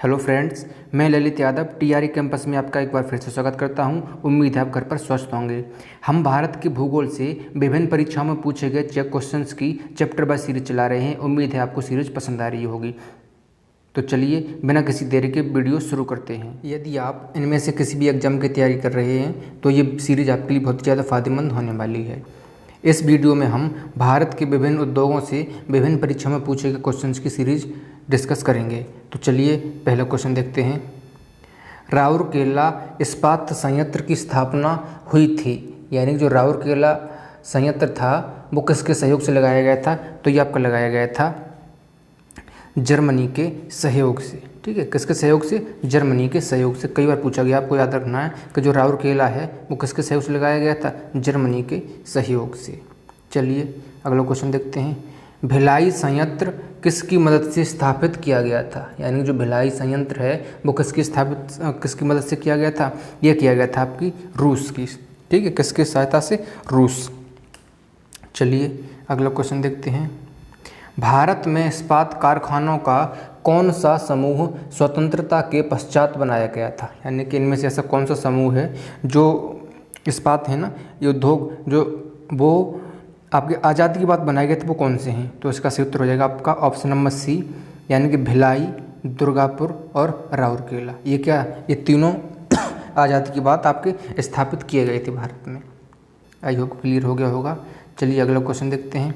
Hello friends, मैं Lalit Yadav TRE campus में आपका एक बार फिर से स्वागत करता हूं। उम्मीद है आप घर पर स्वस्थ होंगे। हम भारत के भूगोल से विभिन्न परीक्षाओं में पूछे गए क्वेश्चंस की चैप्टर बाय सीरीज चला रहे हैं। उम्मीद है आपको सीरीज पसंद आ रही होगी। तो चलिए बिना किसी देरी के वीडियो शुरू करते हैं। यदि आप इनमें से किसी भी एग्जाम की तैयारी कर रहे हैं तो ये सीरीज आपके लिए बहुत ज़्यादा फायदेमंद होने वाली है। इस वीडियो में हम भारत के विभिन्न उद्योगों से विभिन्न परीक्षाओं में पूछे गए क्वेश्चंस की सीरीज डिस्कस करेंगे। तो चलिए पहला क्वेश्चन देखते हैं। राउरकेला इस्पात संयंत्र की स्थापना हुई थी, यानी जो राउरकेला संयंत्र था वो किसके सहयोग से लगाया गया था? तो ये आपका लगाया गया था जर्मनी के सहयोग से। ठीक है, किसके सहयोग से? जर्मनी के सहयोग से। कई बार पूछा गया, आपको याद रखना है कि जो राउरकेला है वो किसके सहयोग से लगाया गया था? जर्मनी के सहयोग से। चलिए अगला क्वेश्चन देखते हैं। भिलाई संयंत्र किसकी मदद से स्थापित किया गया था? यानी जो भिलाई संयंत्र है वो किसकी मदद से किया गया था? ये किया गया था आपकी रूस की। ठीक है, किसकी सहायता से? रूस। चलिए अगला क्वेश्चन देखते हैं। भारत में इस्पात कारखानों का कौन सा समूह स्वतंत्रता के पश्चात बनाया गया था? यानी कि इनमें से ऐसा कौन सा समूह है जो इस्पात है ना, ये उद्योग जो वो आपके आज़ादी की बात बनाए गए थे, वो कौन से हैं? तो इसका सही उत्तर हो जाएगा आपका ऑप्शन नंबर सी, यानी कि भिलाई, दुर्गापुर और राउरकेला। ये क्या? ये तीनों आज़ादी की बात आपके स्थापित किए गए थे भारत में। आई होप क्लियर हो गया होगा। चलिए अगला क्वेश्चन देखते हैं।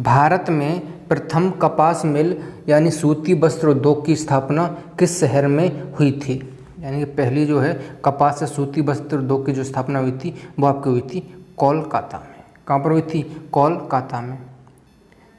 भारत में प्रथम कपास मिल यानी सूती वस्त्र उद्योग की स्थापना किस शहर में हुई थी? यानी कि पहली जो है कपास से सूती वस्त्र उद्योग की जो स्थापना हुई थी वो आपकी हुई थी कोलकाता में। कहाँ पर हुई थी? कोलकाता में।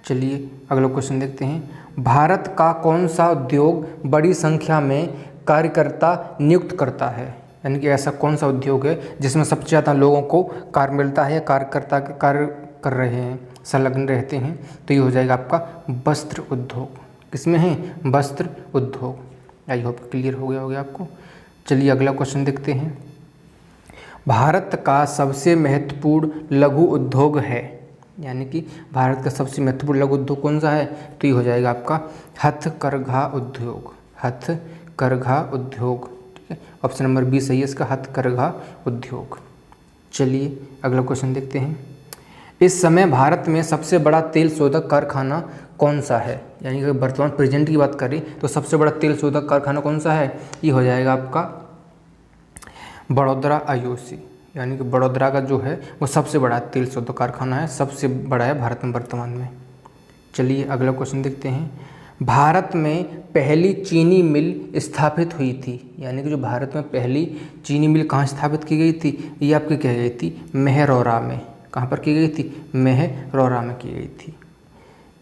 चलिए अगला क्वेश्चन देखते हैं। भारत का कौन सा उद्योग बड़ी संख्या में कार्यकर्ता नियुक्त करता है? यानी कि ऐसा कौन सा उद्योग है जिसमें सबसे ज़्यादा लोगों को कार्य मिलता है, कार्यकर्ता कार्य कर रहे हैं, संलग्न रहते हैं? तो ये हो जाएगा आपका वस्त्र उद्योग। किसमें है? वस्त्र उद्योग। आई होप क्लियर हो गया आपको। चलिए अगला क्वेश्चन देखते हैं। भारत का सबसे महत्वपूर्ण लघु उद्योग है, यानी कि भारत का सबसे महत्वपूर्ण लघु उद्योग कौन सा है? तो ये हो जाएगा आपका हथकरघा उद्योग। हथकरघा उद्योग। ठीक है, ऑप्शन नंबर बी सही है इसका, हथकरघा उद्योग। चलिए अगला क्वेश्चन देखते हैं। इस समय भारत में सबसे बड़ा तेल शोधक कारखाना कौन सा है? यानी कि वर्तमान प्रेजेंट की बात करें तो सबसे बड़ा तेल शोधक कारखाना कौन सा है? ये हो जाएगा आपका बड़ौदा आईओसी। यानी कि बड़ौदा का जो है वो सबसे बड़ा तेल शोधक कारखाना है, सबसे बड़ा है भारत में वर्तमान में। चलिए अगला क्वेश्चन देखते हैं। भारत में पहली चीनी मिल स्थापित हुई थी, यानी कि जो भारत में पहली चीनी मिल कहाँ स्थापित की गई थी? ये आपकी कह गई थी मेहरौरा में। कहाँ पर की गई थी? मेहरौरा में की गई थी।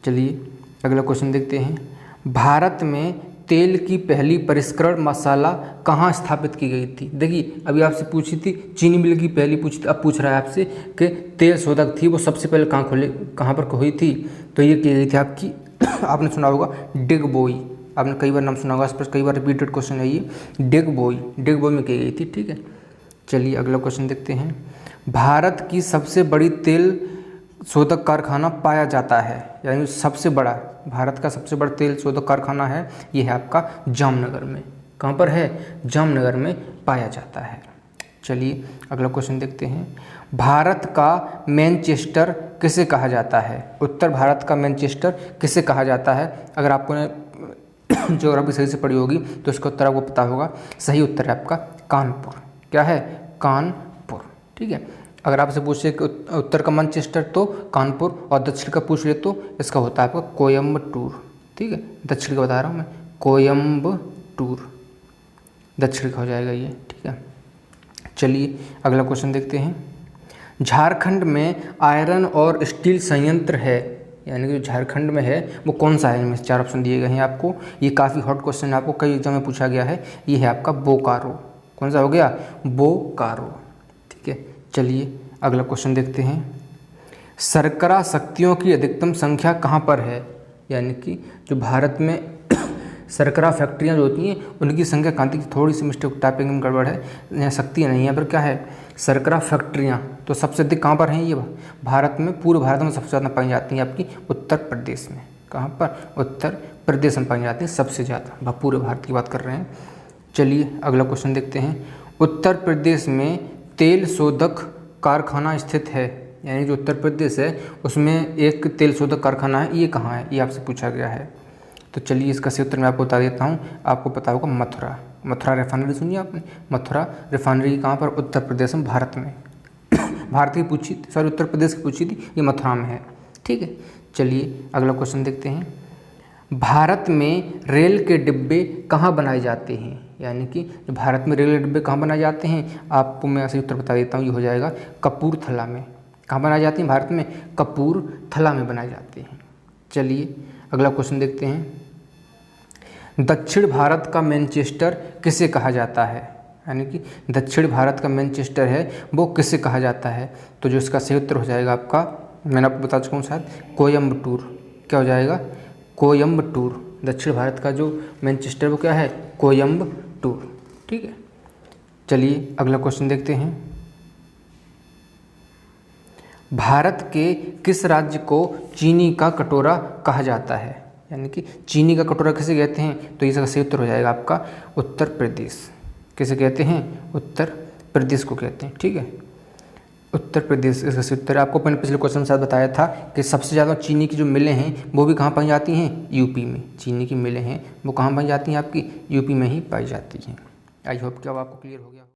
चलिए अगला क्वेश्चन देखते हैं। भारत में तेल की पहली परिष्करण मसाला कहाँ स्थापित की गई थी? देखिए अभी आपसे पूछी थी चीनी मिल की पहली पूछी थी, अब पूछ रहा है आपसे कि तेल शोधक थी वो सबसे पहले कहाँ पर हुई थी? तो ये की गई थी आपकी आपने सुना होगा डिगबोई। आपने कई बार नाम सुना होगा, इस पर कई बार रिपीटेड क्वेश्चन है ये। डिगबोई में की गई थी। ठीक है, चलिए अगला क्वेश्चन देखते हैं। भारत की सबसे बड़ी तेल शोधक कारखाना पाया जाता है, यानी सबसे बड़ा भारत का सबसे बड़ा तेल शोधक कारखाना है ये है आपका जामनगर में। कहाँ पर है? जामनगर में पाया जाता है। चलिए अगला क्वेश्चन देखते हैं। भारत का मैनचेस्टर किसे कहा जाता है? उत्तर भारत का मैनचेस्टर किसे कहा जाता है? अगर आपको ज्योग्राफी सही से पढ़ी होगी तो इसका उत्तर आपको पता होगा। सही उत्तर है आपका कानपुर। क्या है? कानपुर। ठीक है, अगर आपसे पूछे कि उत्तर का मैनचेस्टर तो कानपुर, और दक्षिण का पूछ ले तो इसका होता है आपका कोयम्बटूर। ठीक है, दक्षिण का बता रहा हूँ मैं, कोयम्बटूर दक्षिण का हो जाएगा ये। ठीक है, चलिए अगला क्वेश्चन देखते हैं। झारखंड में आयरन और स्टील संयंत्र है, यानी कि जो झारखंड में है वो कौन सा है? इनमें से 4 ऑप्शन दिए गए हैं आपको। ये काफ़ी हॉट क्वेश्चन है, आपको कई एग्जाम में पूछा गया है। ये है आपका बोकारो। कौन सा हो गया? बोकारो। ठीक है, चलिए अगला क्वेश्चन देखते हैं। शर्करा शक्तियों की अधिकतम संख्या कहाँ पर है? यानी कि जो भारत में शर्करा फैक्ट्रियाँ जो होती हैं उनकी संख्या कहाँ थी? थोड़ी सी मिस्टेक टाइपिंग में गड़बड़ है, यहाँ शक्तियाँ नहीं है, यहाँ पर क्या है? शर्करा फैक्ट्रियाँ। तो सबसे अधिक कहाँ पर हैं ये? भारत में, पूरे भारत में सबसे ज़्यादा पाई जाती हैं आपकी उत्तर प्रदेश में। कहाँ पर? उत्तर प्रदेश में पाई जाती हैं सबसे ज़्यादा, पूरे भारत की बात कर रहे हैं। चलिए अगला क्वेश्चन देखते हैं। उत्तर प्रदेश में तेल शोधक कारखाना स्थित है, यानी जो उत्तर प्रदेश है उसमें एक तेल शोधक कारखाना है, ये कहाँ है, ये आपसे पूछा गया है। तो चलिए इसका सही उत्तर मैं आपको बता देता हूँ, आपको पता होगा मथुरा। मथुरा रिफाइनरी सुनिए आपने, मथुरा रिफाइनरी कहाँ पर, उत्तर प्रदेश में, भारत में। भारत की पूछी, सॉरी उत्तर प्रदेश की पूछी थी, ये मथुरा में है, ठीक है। चलिए अगला क्वेश्चन देखते हैं। भारत में रेल के डिब्बे कहाँ बनाए जाते हैं, यानी कि जो भारत में रेल के डिब्बे कहाँ बनाए जाते हैं, आपको मैं सही उत्तर बता देता हूँ, ये हो जाएगा कपूरथला में। कहाँ बनाए जाते हैं भारत में, कपूरथला में बनाए जाते हैं। चलिए अगला क्वेश्चन देखते हैं। दक्षिण भारत का मैनचेस्टर किसे कहा जाता है, यानी कि दक्षिण भारत का मैनचेस्टर है वो किसे कहा जाता है। तो जो इसका सही उत्तर हो जाएगा आपका, मैंने आपको बता चुका हूँ शायद, कोयम्बटूर। क्या हो जाएगा, कोयम्बटूर। दक्षिण भारत का जो मैनचेस्टर वो क्या है, कोयम्बटूर, ठीक है। चलिए अगला क्वेश्चन देखते हैं। भारत के किस राज्य को चीनी का कटोरा कहा जाता है, यानी कि चीनी का कटोरा किसे कहते हैं। तो इसका सही उत्तर हो जाएगा आपका उत्तर प्रदेश। किसे कहते हैं, उत्तर प्रदेश को कहते हैं, ठीक है, उत्तर प्रदेश इसका सही उत्तर है। आपको मैंने पिछले क्वेश्चन में साथ बताया था कि सबसे ज़्यादा चीनी की जो मिलें हैं वो भी कहाँ पाई जाती हैं, यूपी में। चीनी की मिलें हैं वो कहाँ पाई जाती हैं, आपकी यूपी में ही पाई जाती हैं। आई होप कि अब आपको क्लियर हो गया।